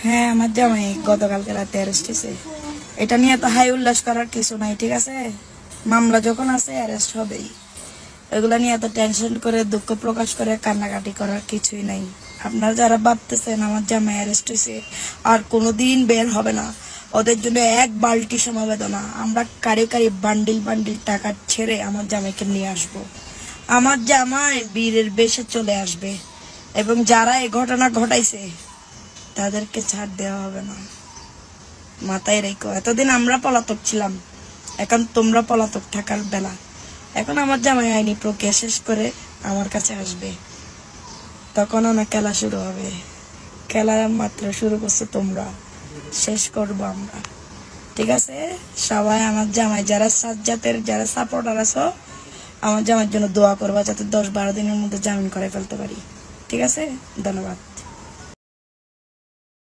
হ্যাঁ, আমার জামাই গতকালকে রাতে অ্যারেস্ট হয়েছে। এটা নিয়ে তো হাই উল্লাস করার কিছু নাই, ঠিক আছে? মামলা যখন আছে অ্যারেস্ট হবেই। এগুলা নিয়ে এত টেনশন করে দুঃখ প্রকাশ করে কান্নাকাটি করার কিছুই নাই। আপনারা যারা ভাবতেছেন আমার জামাই অ্যারেস্ট হয়েছে আর কোনোদিন বের হবে না, ওদের জন্য এক বালতি সমবেদনা। আমরা কারি কারি বান্ডিল বান্ডিল টাকা ছেড়ে আমার জামাইকে নিয়ে আসবো। আমার জামাই বীরের বেশে চলে আসবে এবং যারা এই ঘটনা ঘটাইছে তাদেরকে ছাড় দেওয়া হবে না, মাথায় রেখো। এতদিন আমরা পলাতক ছিলাম, এখন তোমরা পলাতক থাকার বেলা। এখন আমার জামাই আইনি প্রক্রিয়া শেষ করে আমার কাছে আসবে, তখন আমার খেলা শুরু হবে। খেলা মাত্র শুরু করছো তোমরা, শেষ করবো আমরা, ঠিক আছে? সবাই আমার জামাই যারা সাজ্জাতের যারা সাপোর্টার আছো, আমার জামাইয়ের জন্য দোয়া করবা যাতে 10-12 দিনের মধ্যে জামিন করে ফেলতে পারি, ঠিক আছে? ধন্যবাদ।